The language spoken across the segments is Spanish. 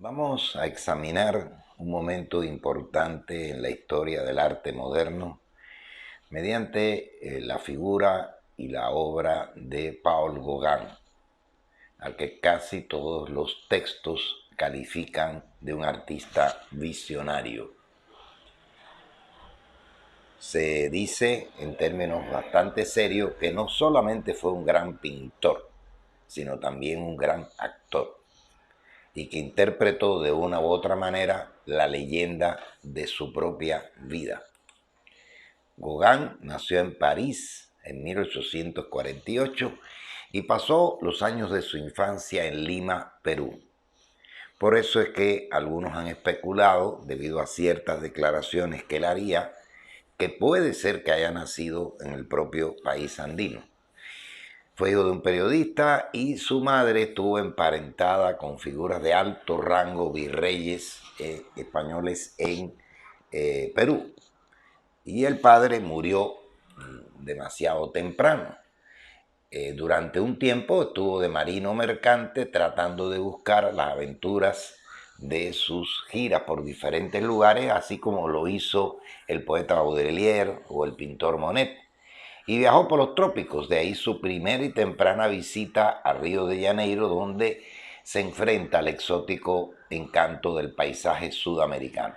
Vamos a examinar un momento importante en la historia del arte moderno mediante la figura y la obra de Paul Gauguin, al que casi todos los textos califican de un artista visionario. Se dice en términos bastante serios que no solamente fue un gran pintor, sino también un gran actor, y que interpretó de una u otra manera la leyenda de su propia vida. Gauguin nació en París en 1848 y pasó los años de su infancia en Lima, Perú. Por eso es que algunos han especulado, debido a ciertas declaraciones que él haría, que puede ser que haya nacido en el propio país andino. Fue hijo de un periodista y su madre estuvo emparentada con figuras de alto rango, virreyes españoles en Perú. Y el padre murió demasiado temprano. Durante un tiempo estuvo de marino mercante tratando de buscar las aventuras de sus giras por diferentes lugares, así como lo hizo el poeta Baudelaire o el pintor Monet. Y viajó por los trópicos, de ahí su primera y temprana visita a Río de Janeiro, donde se enfrenta al exótico encanto del paisaje sudamericano.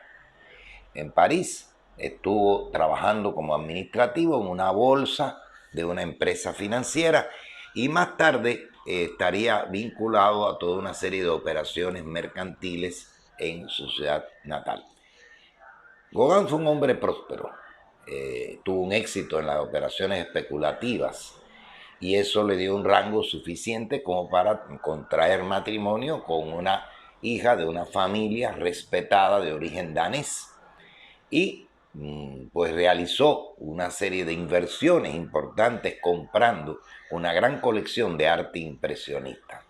En París estuvo trabajando como administrativo en una bolsa de una empresa financiera y más tarde estaría vinculado a toda una serie de operaciones mercantiles en su ciudad natal. Gauguin fue un hombre próspero, tuvo un éxito en las operaciones especulativas y eso le dio un rango suficiente como para contraer matrimonio con una hija de una familia respetada de origen danés y pues realizó una serie de inversiones importantes comprando una gran colección de arte impresionista.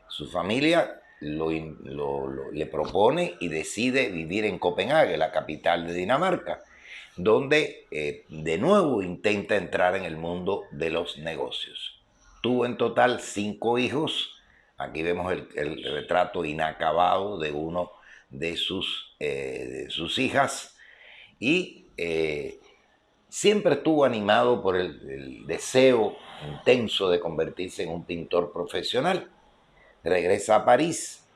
Su familia le propone y decide vivir en Copenhague, la capital de Dinamarca, donde de nuevo intenta entrar en el mundo de los negocios. Tuvo en total 5 hijos. Aquí vemos el retrato inacabado de uno de sus hijas y siempre estuvo animado por el deseo intenso de convertirse en un pintor profesional. Regresa a París,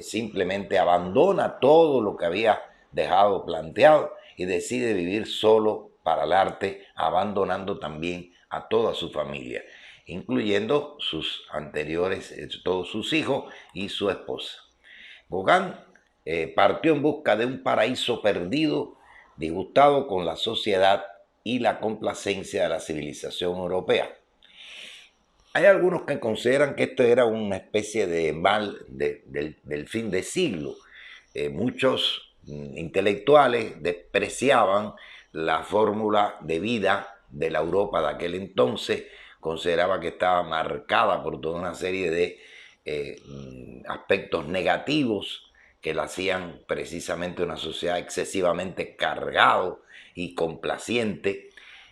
simplemente abandona todo lo que había dejado planteado y decide vivir solo para el arte, abandonando también a toda su familia, incluyendo sus anteriores, todos sus hijos y su esposa. Gauguin partió en busca de un paraíso perdido, disgustado con la sociedad y la complacencia de la civilización europea. Hay algunos que consideran que esto era una especie de mal del fin de siglo. Muchos intelectuales despreciaban la fórmula de vida de la Europa de aquel entonces, consideraba que estaba marcada por toda una serie de aspectos negativos que la hacían precisamente una sociedad excesivamente cargado y complaciente,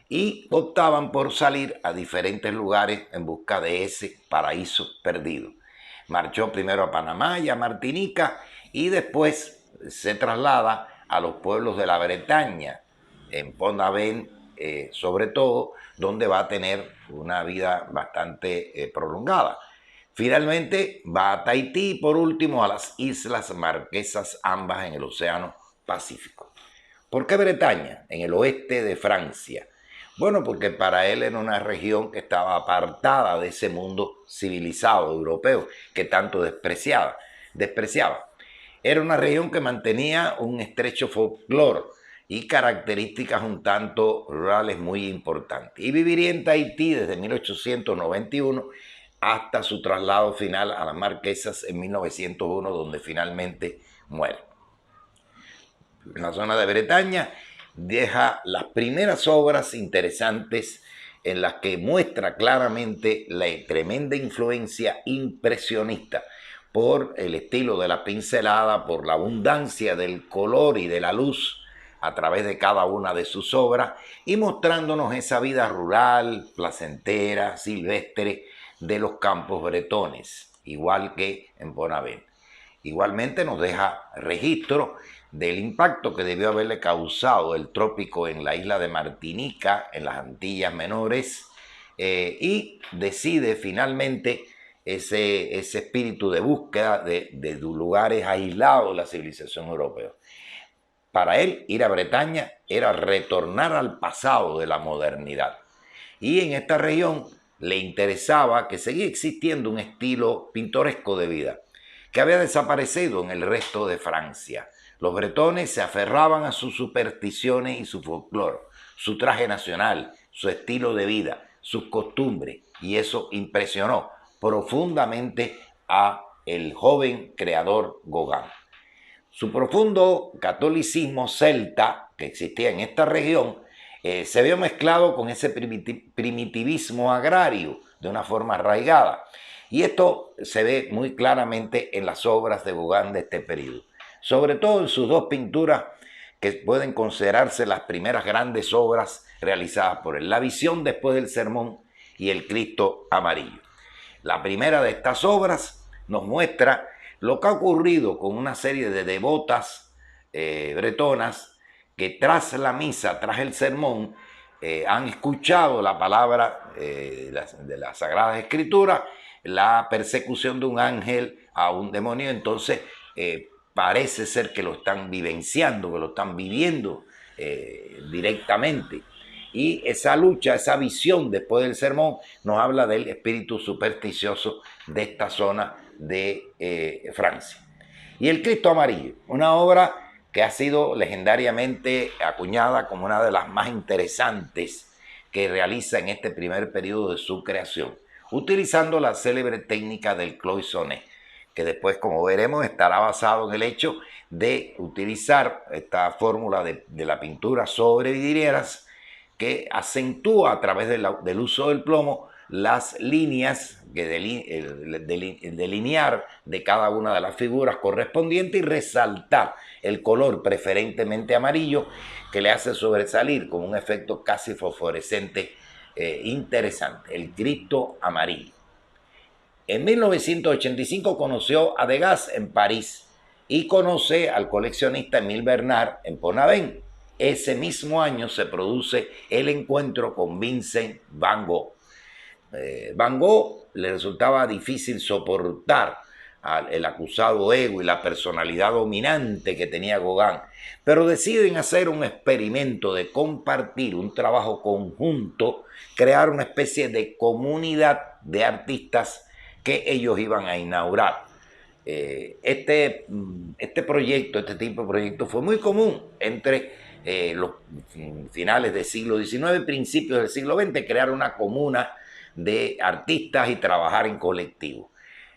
y optaban por salir a diferentes lugares en busca de ese paraíso perdido. Marchó primero a Panamá y a Martinica y después se traslada a los pueblos de la Bretaña, en Pont-Aven sobre todo, donde va a tener una vida bastante prolongada. Finalmente va a Tahití y por último a las Islas Marquesas, ambas en el Océano Pacífico. ¿Por qué Bretaña? En el oeste de Francia. Bueno, porque para él era una región que estaba apartada de ese mundo civilizado europeo que tanto despreciaba. Era una región que mantenía un estrecho folclore y características un tanto rurales muy importantes. Y viviría en Tahití desde 1891 hasta su traslado final a las Marquesas en 1901, donde finalmente muere. En la zona de Bretaña deja las primeras obras interesantes en las que muestra claramente la tremenda influencia impresionista por el estilo de la pincelada, por la abundancia del color y de la luz a través de cada una de sus obras y mostrándonos esa vida rural, placentera, silvestre de los campos bretones, igual que en Pont-Aven. Igualmente nos deja registro del impacto que debió haberle causado el trópico en la isla de Martinica, en las Antillas Menores, y decide finalmente ese espíritu de búsqueda de lugares aislados de la civilización europea. Para él, ir a Bretaña era retornar al pasado de la modernidad. Y en esta región le interesaba que seguía existiendo un estilo pintoresco de vida, que había desaparecido en el resto de Francia. Los bretones se aferraban a sus supersticiones y su folclore, su traje nacional, su estilo de vida, sus costumbres, y eso impresionó profundamente a el joven creador Gauguin. Su profundo catolicismo celta que existía en esta región se vio mezclado con ese primitivismo agrario de una forma arraigada. Y esto se ve muy claramente en las obras de Gauguin de este periodo, sobre todo en sus dos pinturas que pueden considerarse las primeras grandes obras realizadas por él: La visión después del sermón y El Cristo amarillo. La primera de estas obras nos muestra lo que ha ocurrido con una serie de devotas bretonas que tras la misa, tras el sermón, han escuchado la palabra de la Sagrada Escritura, la persecución de un ángel a un demonio. Entonces parece ser que lo están vivenciando, que lo están viviendo directamente. Y esa lucha, esa visión después del sermón nos habla del espíritu supersticioso de esta zona de Francia. Y El Cristo amarillo, una obra que ha sido legendariamente acuñada como una de las más interesantes que realiza en este primer periodo de su creación, utilizando la célebre técnica del cloisonné, que después, como veremos, estará basado en el hecho de utilizar esta fórmula de la pintura sobre vidrieras, que acentúa a través del uso del plomo las líneas, delinear de cada una de las figuras correspondientes y resaltar el color preferentemente amarillo, que le hace sobresalir con un efecto casi fosforescente interesante, el Cristo amarillo. En 1985 conoció a Degas en París y conoce al coleccionista Émile Bernard en Pont-Aven. Ese mismo año se produce el encuentro con Vincent van Gogh. Van Gogh le resultaba difícil soportar el acusado ego y la personalidad dominante que tenía Gauguin, pero deciden hacer un experimento de compartir un trabajo conjunto, crear una especie de comunidad de artistas que ellos iban a inaugurar. Este tipo de proyecto fue muy común entre los finales del siglo XIX y principios del siglo XX, crear una comuna de artistas y trabajar en colectivo.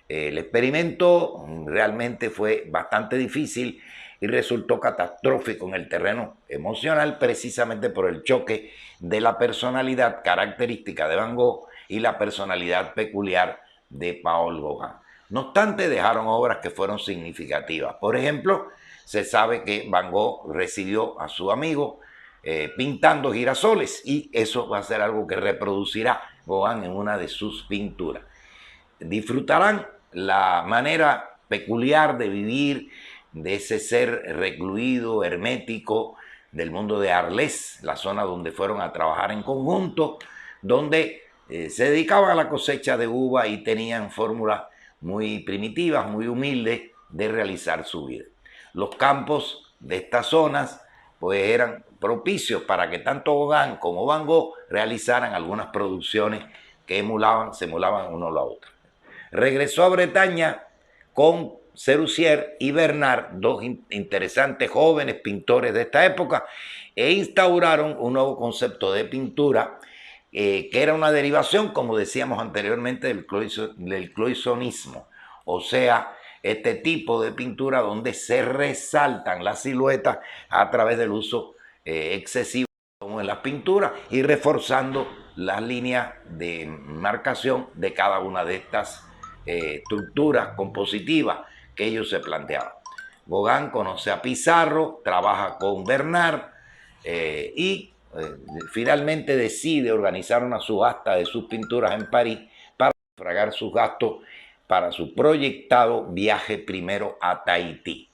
El experimento realmente fue bastante difícil y resultó catastrófico en el terreno emocional, precisamente por el choque de la personalidad característica de Van Gogh y la personalidad peculiar de Paul Gauguin. No obstante, dejaron obras que fueron significativas. Por ejemplo, se sabe que Van Gogh recibió a su amigo pintando girasoles, y eso va a ser algo que reproducirá Gauguin en una de sus pinturas. Disfrutarán la manera peculiar de vivir de ese ser recluido, hermético, del mundo de Arles, la zona donde fueron a trabajar en conjunto, donde se dedicaban a la cosecha de uva y tenían fórmulas muy primitivas, muy humildes de realizar su vida. Los campos de estas zonas pues eran propicios para que tanto Gauguin como Van Gogh realizaran algunas producciones que se emulaban uno a la otra. Regresó a Bretaña con Serusier y Bernard, dos interesantes jóvenes pintores de esta época, e instauraron un nuevo concepto de pintura que era una derivación, como decíamos anteriormente, del cloisonismo, o sea, este tipo de pintura donde se resaltan las siluetas a través del uso excesivo como en las pinturas y reforzando las líneas de marcación de cada una de estas estructuras compositivas que ellos se planteaban. Gauguin conoce a Pissarro, trabaja con Bernard y finalmente decide organizar una subasta de sus pinturas en París para sufragar sus gastos para su proyectado viaje primero a Tahití.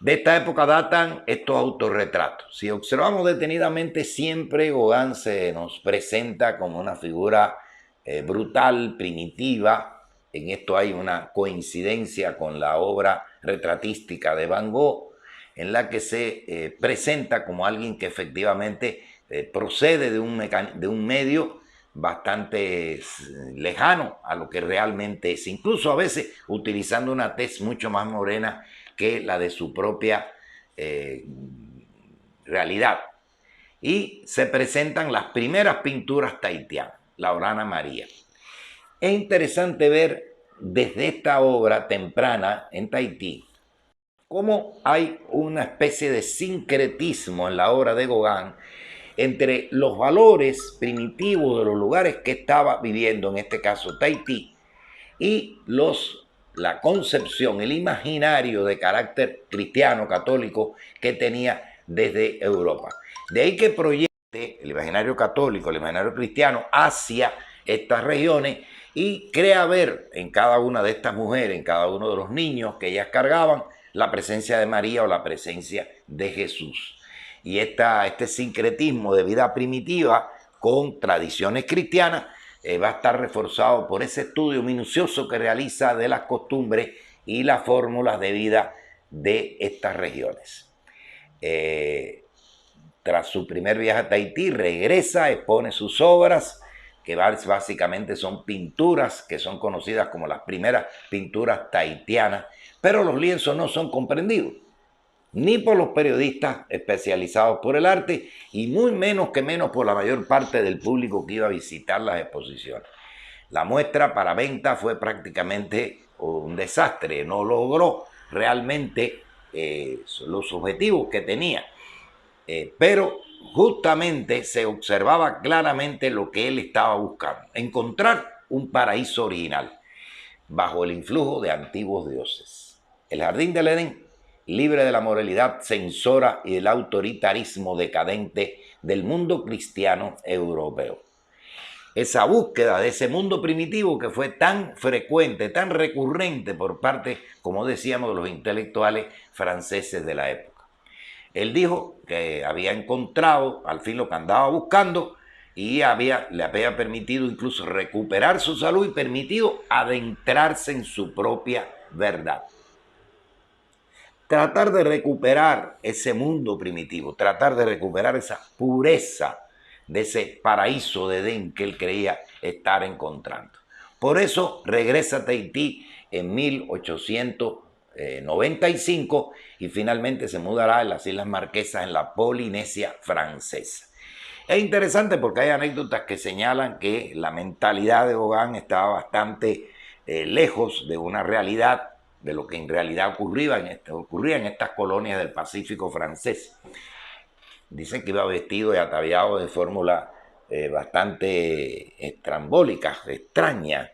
De esta época datan estos autorretratos. Si observamos detenidamente, siempre Gauguin se nos presenta como una figura brutal, primitiva. En esto hay una coincidencia con la obra retratística de Van Gogh, en la que se presenta como alguien que efectivamente procede de un medio bastante lejano a lo que realmente es, incluso a veces utilizando una tez mucho más morena que la de su propia realidad. Y se presentan las primeras pinturas tahitianas, la Orana María. Es interesante ver desde esta obra temprana en Tahití cómo hay una especie de sincretismo en la obra de Gauguin entre los valores primitivos de los lugares que estaba viviendo, en este caso Tahití, y la concepción, el imaginario de carácter cristiano, católico, que tenía desde Europa. De ahí que proyecte el imaginario católico, el imaginario cristiano hacia estas regiones y crea ver en cada una de estas mujeres, en cada uno de los niños que ellas cargaban, la presencia de María o la presencia de Jesús. Y este sincretismo de vida primitiva con tradiciones cristianas va a estar reforzado por ese estudio minucioso que realiza de las costumbres y las fórmulas de vida de estas regiones. Tras su primer viaje a Tahití, regresa, expone sus obras, que básicamente son pinturas que son conocidas como las primeras pinturas tahitianas, pero los lienzos no son comprendidos ni por los periodistas especializados por el arte y muy menos por la mayor parte del público que iba a visitar las exposiciones. La muestra para venta fue prácticamente un desastre, no logró realmente los objetivos que tenía, pero justamente se observaba claramente lo que él estaba buscando, encontrar un paraíso original bajo el influjo de antiguos dioses. El jardín del Edén, libre de la moralidad censora y del autoritarismo decadente del mundo cristiano europeo. Esa búsqueda de ese mundo primitivo que fue tan frecuente, tan recurrente por parte, como decíamos, de los intelectuales franceses de la época. Él dijo que había encontrado al fin lo que andaba buscando y le había permitido incluso recuperar su salud y permitido adentrarse en su propia verdad. Tratar de recuperar ese mundo primitivo, tratar de recuperar esa pureza de ese paraíso de Edén que él creía estar encontrando. Por eso regresa a Tahití en 1895 y finalmente se mudará a las Islas Marquesas en la Polinesia francesa. Es interesante porque hay anécdotas que señalan que la mentalidad de Gauguin estaba bastante lejos de una realidad, de lo que en realidad ocurría en estas colonias del Pacífico francés. Dicen que iba vestido y ataviado de fórmula bastante estrambólica, extraña,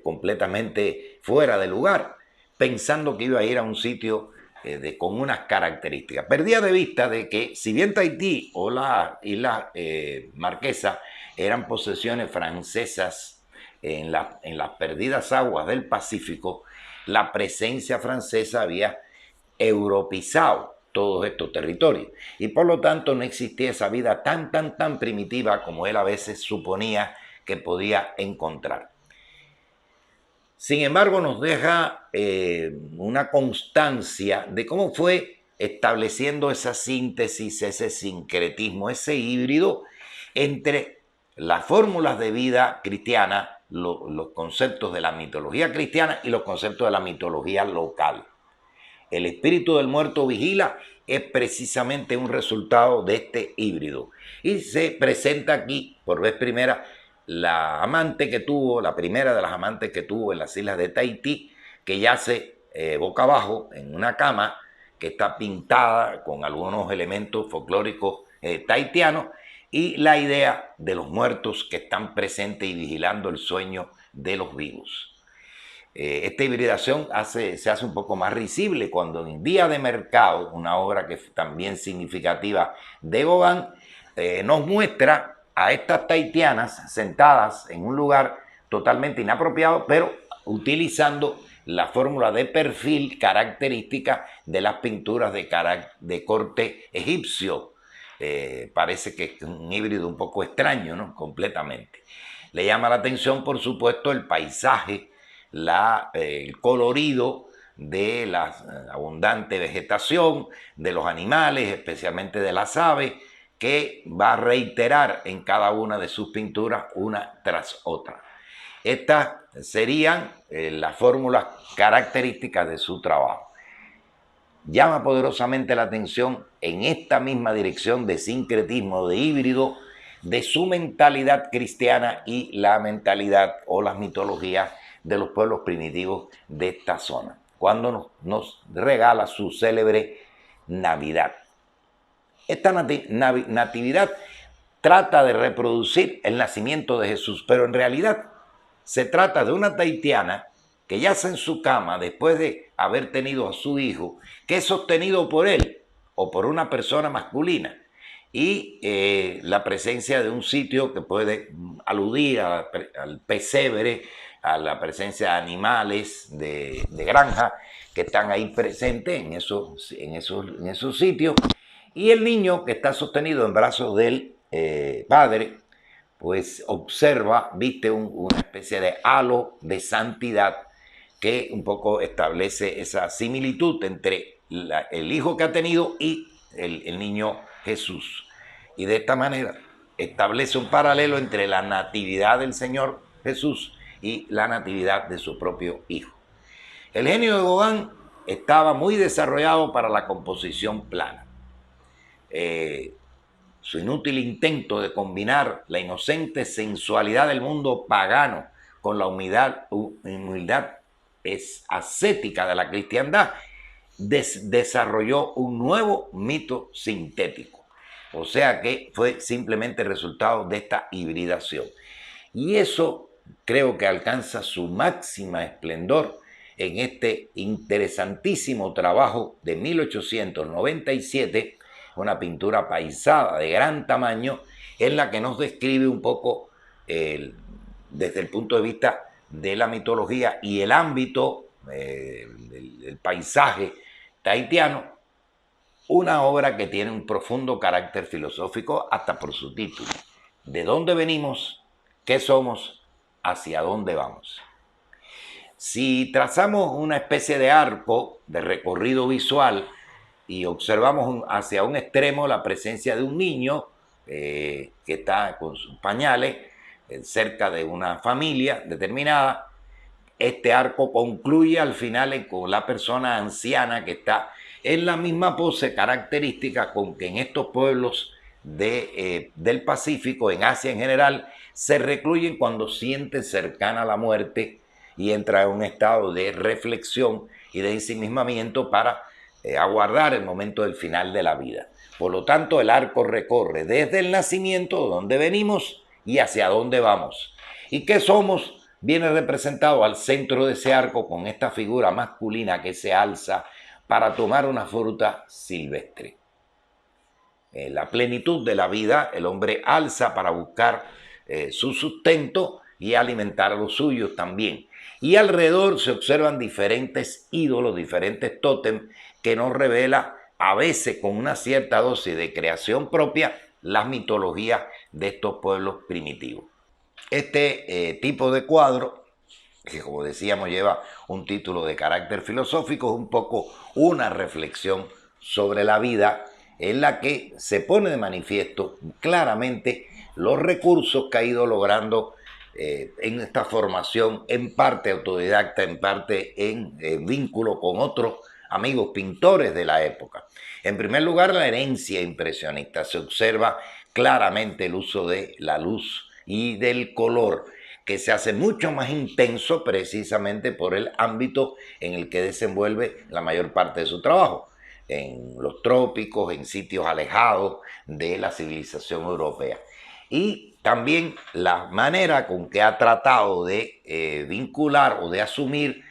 completamente fuera de lugar, pensando que iba a ir a un sitio con unas características. Perdía de vista de que si bien Tahití o la isla Marquesa eran posesiones francesas en las perdidas aguas del Pacífico, la presencia francesa había europeizado todos estos territorios y por lo tanto no existía esa vida tan primitiva como él a veces suponía que podía encontrar. Sin embargo, nos deja una constancia de cómo fue estableciendo esa síntesis, ese sincretismo, ese híbrido entre las fórmulas de vida cristiana, los conceptos de la mitología cristiana y los conceptos de la mitología local. El espíritu del muerto vigila es precisamente un resultado de este híbrido. Y se presenta aquí, por vez primera, la amante que tuvo, la primera de las amantes que tuvo en las islas de Tahití, que yace boca abajo en una cama que está pintada con algunos elementos folclóricos tahitianos, y la idea de los muertos que están presentes y vigilando el sueño de los vivos. Esta hibridación se hace un poco más risible cuando en Día de Mercado, una obra que es también significativa de Gauguin, nos muestra a estas tahitianas sentadas en un lugar totalmente inapropiado, pero utilizando la fórmula de perfil característica de las pinturas de corte egipcio. Parece que es un híbrido un poco extraño, ¿no? Completamente. Le llama la atención, por supuesto, el paisaje, el colorido de la abundante vegetación, de los animales, especialmente de las aves, que va a reiterar en cada una de sus pinturas una tras otra. Estas serían las fórmulas características de su trabajo. Llama poderosamente la atención en esta misma dirección de sincretismo, de híbrido, de su mentalidad cristiana y la mentalidad o las mitologías de los pueblos primitivos de esta zona, cuando nos regala su célebre Navidad. Esta natividad trata de reproducir el nacimiento de Jesús, pero en realidad se trata de una tahitiana que yace en su cama después de haber tenido a su hijo, que es sostenido por él o por una persona masculina, y la presencia de un sitio que puede aludir al pesebre, a la presencia de animales de granja que están ahí presentes en esos sitios, y el niño que está sostenido en brazos del padre, pues observa, viste una especie de halo de santidad que un poco establece esa similitud entre el hijo que ha tenido y el niño Jesús. Y de esta manera establece un paralelo entre la natividad del Señor Jesús y la natividad de su propio hijo. El genio de Gauguin estaba muy desarrollado para la composición plana. Su inútil intento de combinar la inocente sensualidad del mundo pagano con la humildad ascética de la cristiandad desarrolló un nuevo mito sintético. O sea que fue simplemente resultado de esta hibridación. Y eso creo que alcanza su máxima esplendor en este interesantísimo trabajo de 1897, una pintura paisada de gran tamaño, en la que nos describe un poco desde el punto de vista de la mitología y el ámbito del paisaje tahitiano, una obra que tiene un profundo carácter filosófico hasta por su título. ¿De dónde venimos? ¿Qué somos? ¿Hacia dónde vamos? Si trazamos una especie de arco de recorrido visual y observamos hacia un extremo la presencia de un niño que está con sus pañales cerca de una familia determinada, este arco concluye al final con la persona anciana que está en la misma pose característica con que en estos pueblos del Pacífico, en Asia en general, se recluyen cuando sienten cercana la muerte y entra en un estado de reflexión y de ensimismamiento para aguardar el momento del final de la vida. Por lo tanto, el arco recorre desde el nacimiento, donde venimos, y hacia dónde vamos. ¿Y qué somos? Viene representado al centro de ese arco con esta figura masculina que se alza para tomar una fruta silvestre. En la plenitud de la vida, el hombre alza para buscar su sustento y alimentar a los suyos también. Y alrededor se observan diferentes ídolos, diferentes tótems que nos revela, a veces con una cierta dosis de creación propia, las mitologías de estos pueblos primitivos. Este tipo de cuadro, que como decíamos lleva un título de carácter filosófico, es un poco una reflexión sobre la vida en la que se pone de manifiesto claramente los recursos que ha ido logrando en esta formación, en parte autodidacta, en parte en vínculo con otros amigos pintores de la época. En primer lugar, la herencia impresionista. Se observa claramente el uso de la luz y del color, que se hace mucho más intenso precisamente por el ámbito en el que desenvuelve la mayor parte de su trabajo, en los trópicos, en sitios alejados de la civilización europea. Y también la manera con que ha tratado de vincular o de asumir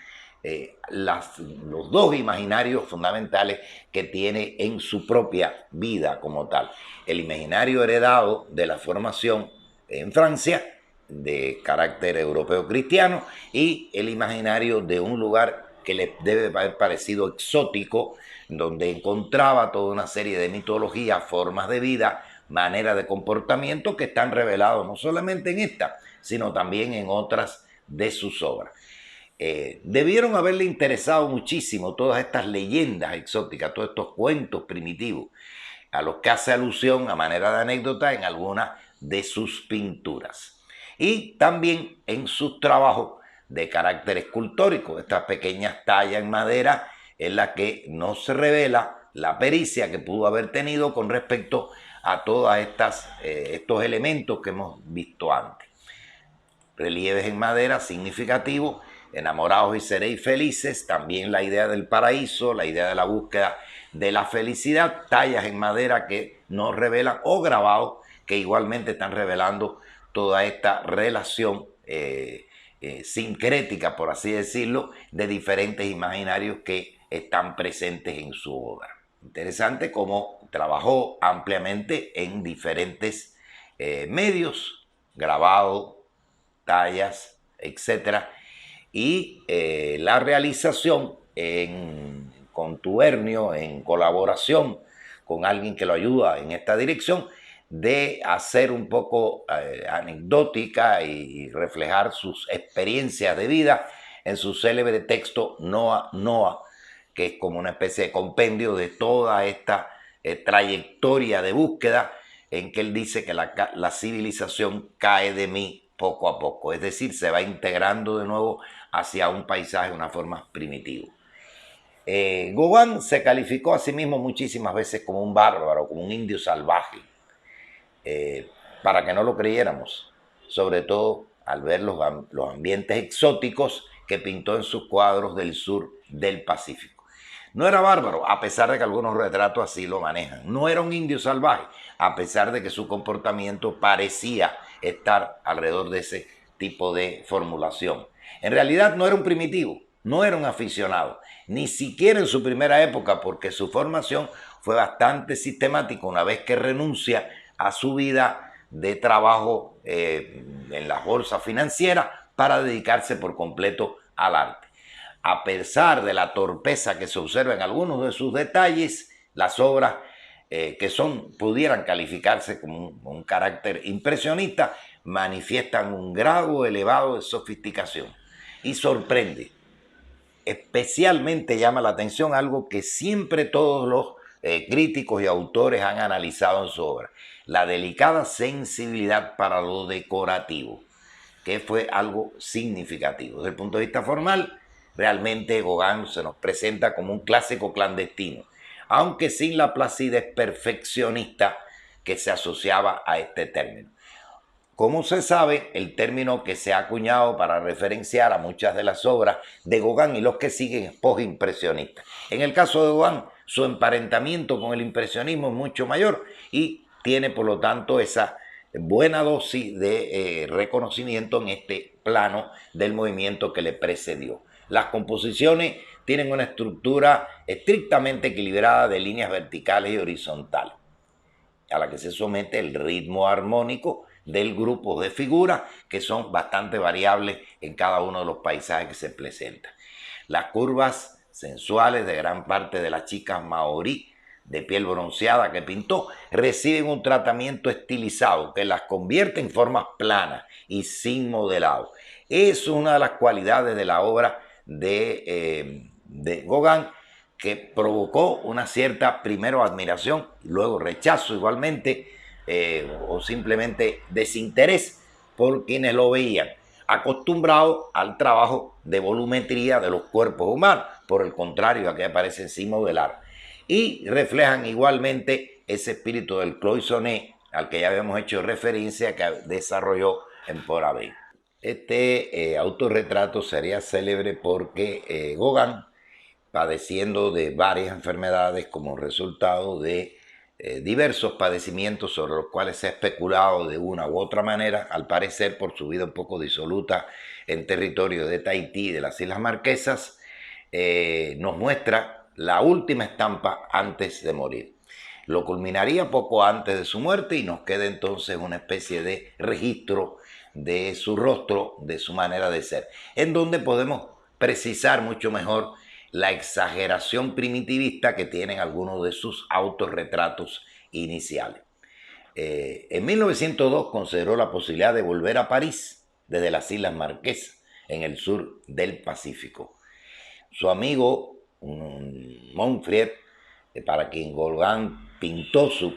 los dos imaginarios fundamentales que tiene en su propia vida como tal. El imaginario heredado de la formación en Francia, de carácter europeo cristiano y el imaginario de un lugar que le debe haber parecido exótico, donde encontraba toda una serie de mitologías, formas de vida, maneras de comportamiento que están revelados no solamente en esta, sino también en otras de sus obras. Debieron haberle interesado muchísimo todas estas leyendas exóticas, todos estos cuentos primitivos, a los que hace alusión a manera de anécdota en algunas de sus pinturas. Y también en sus trabajos de carácter escultórico, estas pequeñas tallas en madera en las que no se revela la pericia que pudo haber tenido con respecto a todos estos elementos que hemos visto antes. Relieves en madera significativos, enamorados y seréis felices, también la idea del paraíso, la idea de la búsqueda de la felicidad, tallas en madera que nos revelan, o grabados que igualmente están revelando toda esta relación sincrética, por así decirlo, de diferentes imaginarios que están presentes en su obra. Interesante cómo trabajó ampliamente en diferentes medios, grabado, tallas, etcétera, y la realización en contubernio, en colaboración con alguien que lo ayuda en esta dirección, de hacer un poco anecdótica y reflejar sus experiencias de vida en su célebre texto Noa Noa, que es como una especie de compendio de toda esta trayectoria de búsqueda en que él dice que la civilización cae de mí poco a poco, es decir, se va integrando de nuevo hacia un paisaje de una forma primitiva. Gauguin se calificó a sí mismo muchísimas veces como un bárbaro, como un indio salvaje, para que no lo creyéramos, sobre todo al ver los ambientes exóticos que pintó en sus cuadros del sur del Pacífico. No era bárbaro, a pesar de que algunos retratos así lo manejan. No era un indio salvaje, a pesar de que su comportamiento parecía estar alrededor de ese tipo de formulación. En realidad no era un primitivo, no era un aficionado, ni siquiera en su primera época, porque su formación fue bastante sistemática una vez que renuncia a su vida de trabajo en las bolsas financieras para dedicarse por completo al arte. A pesar de la torpeza que se observa en algunos de sus detalles, las obras pudieran calificarse como un carácter impresionista, manifiestan un grado elevado de sofisticación y sorprende. Especialmente llama la atención algo que siempre todos los críticos y autores han analizado en su obra: la delicada sensibilidad para lo decorativo, que fue algo significativo. Desde el punto de vista formal, realmente Gauguin se nos presenta como un clásico clandestino, aunque sin la placidez perfeccionista que se asociaba a este término. Como se sabe, el término que se ha acuñado para referenciar a muchas de las obras de Gauguin y los que siguen es postimpresionista. En el caso de Gauguin, su emparentamiento con el impresionismo es mucho mayor y tiene por lo tanto esa buena dosis de reconocimiento en este plano del movimiento que le precedió. Las composiciones tienen una estructura estrictamente equilibrada de líneas verticales y horizontales, a la que se somete el ritmo armónico del grupo de figuras, que son bastante variables en cada uno de los paisajes que se presentan. Las curvas sensuales de gran parte de las chicas maorí de piel bronceada que pintó reciben un tratamiento estilizado que las convierte en formas planas y sin modelado. Es una de las cualidades de la obra de Gauguin, que provocó una cierta, primero, admiración, luego rechazo igualmente, o simplemente desinterés por quienes lo veían, acostumbrados al trabajo de volumetría de los cuerpos humanos, por el contrario a que aparecen sin modelar, y reflejan igualmente ese espíritu del cloisonné al que ya habíamos hecho referencia, que desarrolló en Porabén. Este autorretrato sería célebre porque Gauguin, padeciendo de varias enfermedades como resultado de diversos padecimientos sobre los cuales se ha especulado de una u otra manera, al parecer por su vida un poco disoluta en territorio de Tahití y de las Islas Marquesas, nos muestra la última estampa antes de morir. Lo culminaría poco antes de su muerte y nos queda entonces una especie de registro de su rostro, de su manera de ser, en donde podemos precisar mucho mejor la exageración primitivista que tienen algunos de sus autorretratos iniciales. En 1902 consideró la posibilidad de volver a París desde las Islas Marquesas, en el sur del Pacífico. Su amigo Montfrier, para quien Gauguin pintó su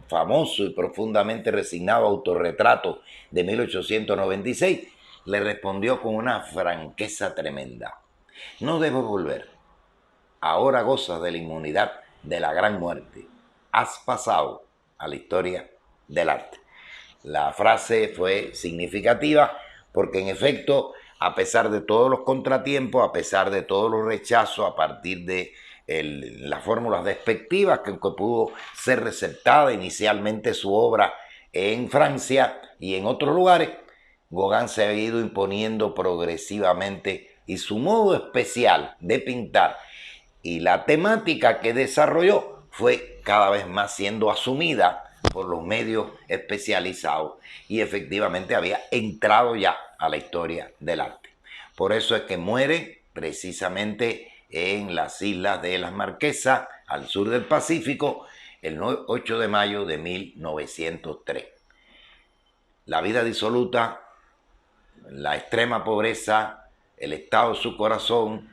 famoso y profundamente resignado autorretrato de 1896, le respondió con una franqueza tremenda: no debo volver. Ahora gozas de la inmunidad de la gran muerte. Has pasado a la historia del arte. La frase fue significativa porque, en efecto, a pesar de todos los contratiempos, a pesar de todos los rechazos, a partir de las fórmulas despectivas que pudo ser receptada inicialmente su obra en Francia y en otros lugares, Gauguin se ha ido imponiendo progresivamente, y su modo especial de pintar y la temática que desarrolló fue cada vez más siendo asumida por los medios especializados, y efectivamente había entrado ya a la historia del arte. Por eso es que muere precisamente en las Islas de las Marquesas, al sur del Pacífico, el 8 de mayo de 1903. La vida disoluta, la extrema pobreza, el estado de su corazón,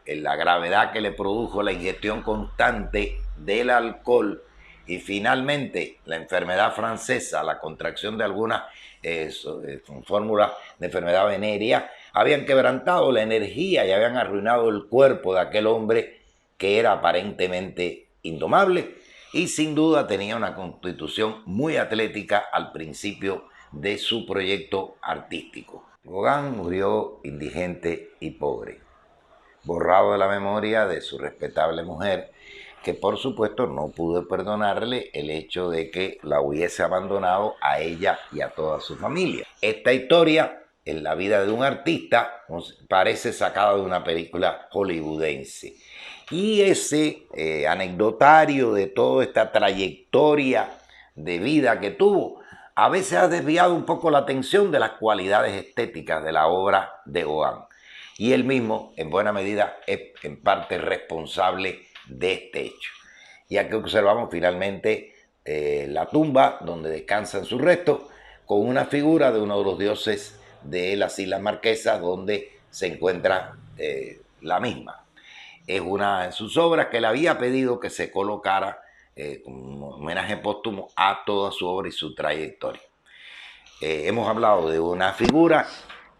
la gravedad que le produjo la ingestión constante del alcohol, y finalmente la enfermedad francesa, la contracción de algunas fórmulas de enfermedad venérea, habían quebrantado la energía y habían arruinado el cuerpo de aquel hombre que era aparentemente indomable y sin duda tenía una constitución muy atlética al principio de su proyecto artístico. Gauguin murió indigente y pobre, borrado de la memoria de su respetable mujer, que por supuesto no pudo perdonarle el hecho de que la hubiese abandonado a ella y a toda su familia. Esta historia, en la vida de un artista, parece sacada de una película hollywoodense. Y ese anecdotario de toda esta trayectoria de vida que tuvo, a veces ha desviado un poco la atención de las cualidades estéticas de la obra de Gauguin. Y él mismo, en buena medida, es en parte responsable de este hecho, ya que observamos finalmente la tumba donde descansan sus restos, con una figura de uno de los dioses de las Islas Marquesas, donde se encuentra la misma. Es una de sus obras que le había pedido que se colocara como homenaje póstumo a toda su obra y su trayectoria. Hemos hablado de una figura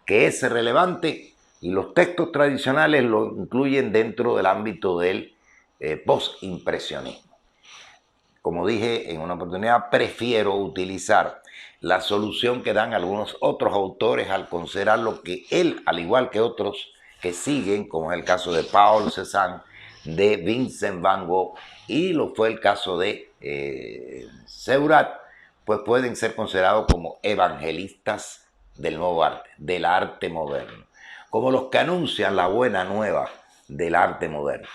que es relevante, y los textos tradicionales lo incluyen dentro del ámbito del postimpresionismo. Como dije en una oportunidad, prefiero utilizar la solución que dan algunos otros autores al considerar lo que él, al igual que otros que siguen, como es el caso de Paul Cézanne, de Vincent van Gogh, y lo fue el caso de Seurat, pues pueden ser considerados como evangelistas del nuevo arte, del arte moderno, como los que anuncian la buena nueva del arte moderno,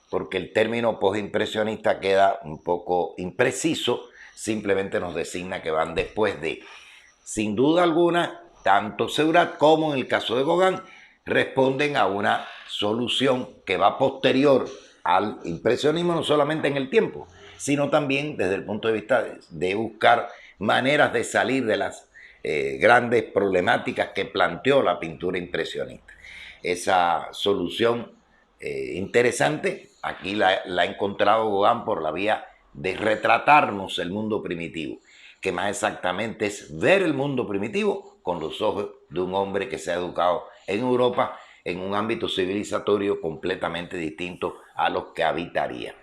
porque el término postimpresionista queda un poco impreciso, simplemente nos designa que van después de. Sin duda alguna, tanto Seurat como en el caso de Gauguin responden a una solución que va posterior al impresionismo, no solamente en el tiempo, sino también desde el punto de vista de buscar maneras de salir de las grandes problemáticas que planteó la pintura impresionista. Esa solución interesante aquí la ha encontrado Gauguin por la vía de retratarnos el mundo primitivo, que más exactamente es ver el mundo primitivo con los ojos de un hombre que se ha educado en Europa en un ámbito civilizatorio completamente distinto a los que habitaría.